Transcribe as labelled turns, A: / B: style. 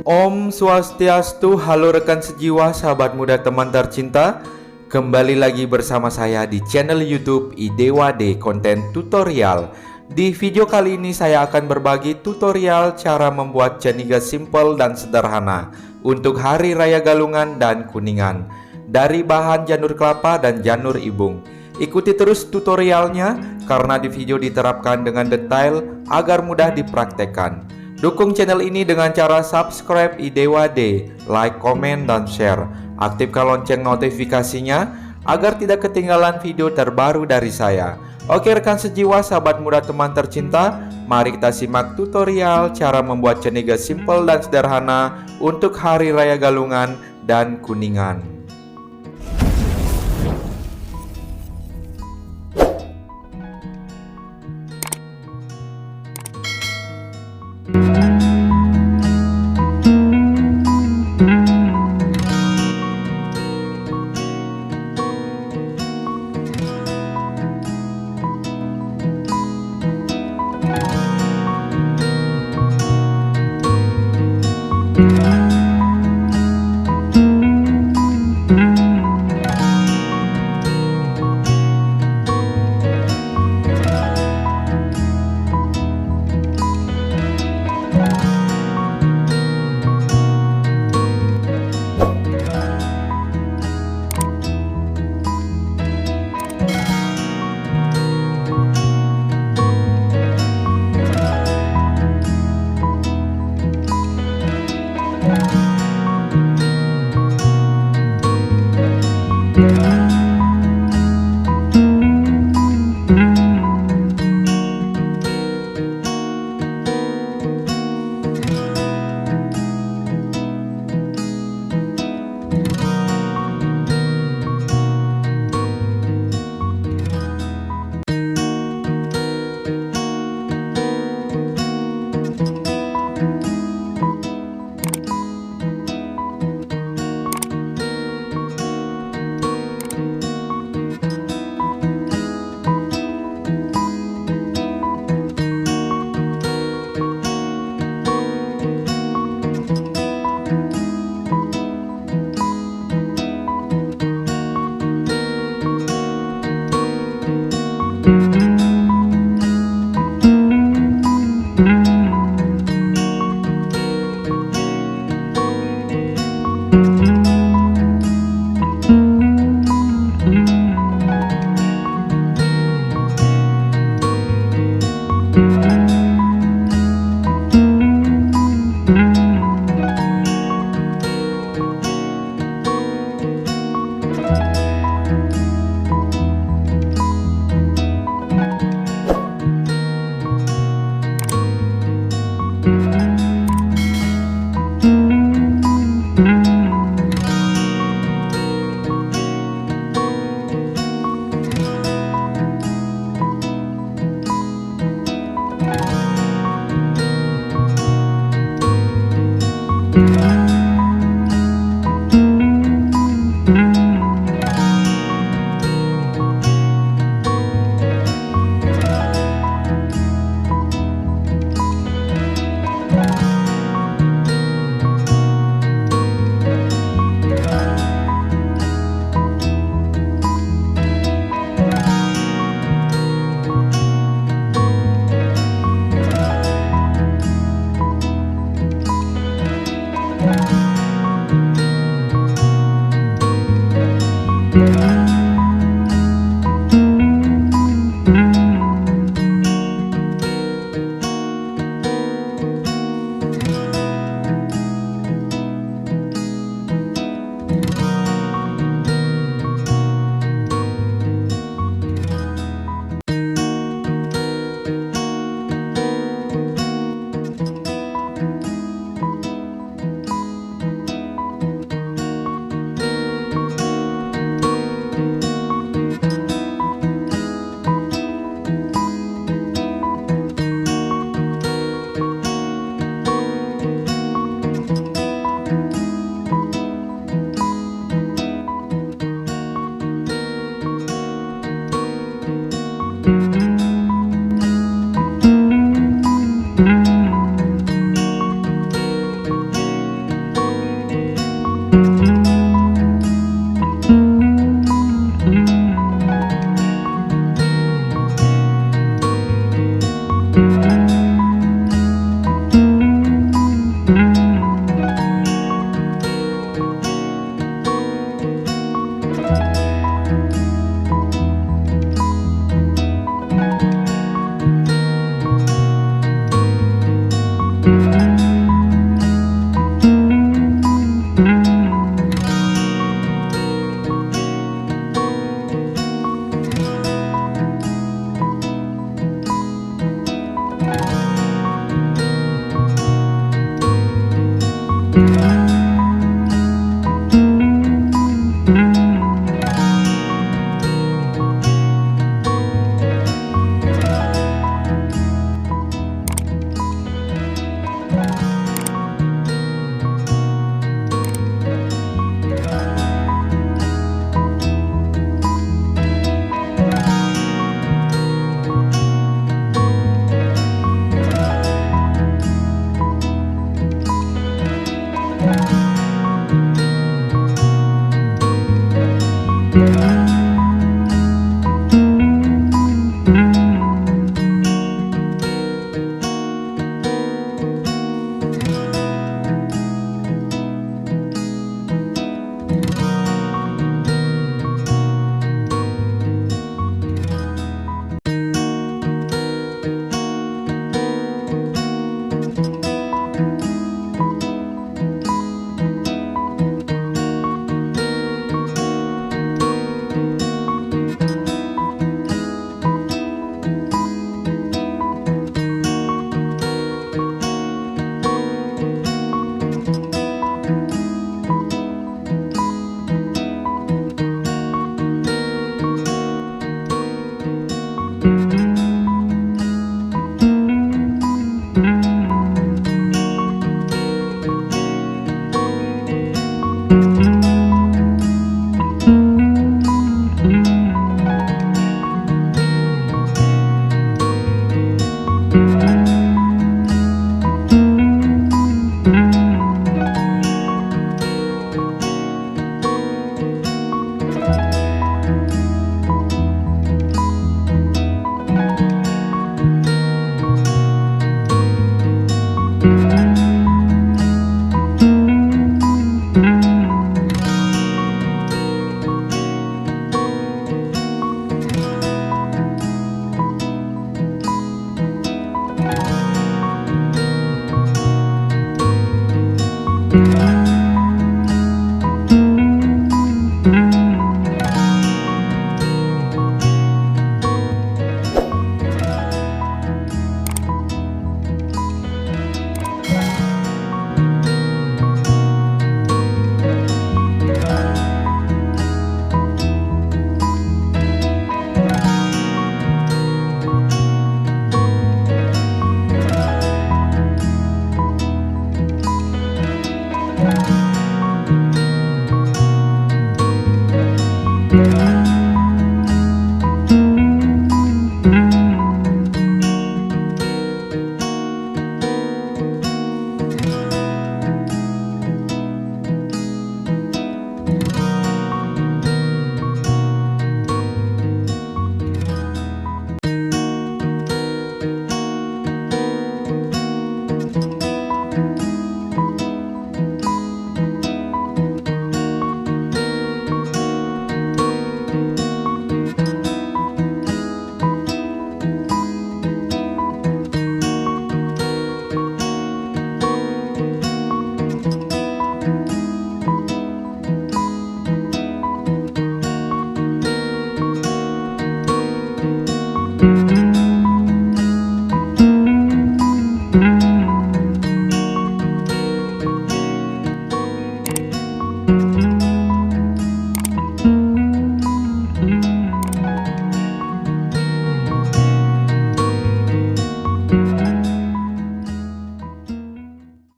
A: Om Swastiastu, halo rekan sejiwa, sahabat muda teman tercinta. Kembali lagi bersama saya di channel YouTube Idewade konten tutorial. Di video kali ini saya akan berbagi tutorial cara membuat caniga simpel dan sederhana untuk Hari Raya Galungan dan Kuningan dari bahan janur kelapa dan janur ibung. Ikuti terus tutorialnya karena di video diterapkan dengan detail agar mudah dipraktekkan. Dukung channel ini dengan cara subscribe Idewade, like, komen, dan share. Aktifkan lonceng notifikasinya agar tidak ketinggalan video terbaru dari saya. Oke rekan sejiwa, sahabat muda teman tercinta, mari kita simak tutorial cara membuat caniga simpel dan sederhana untuk Hari Raya Galungan dan Kuningan.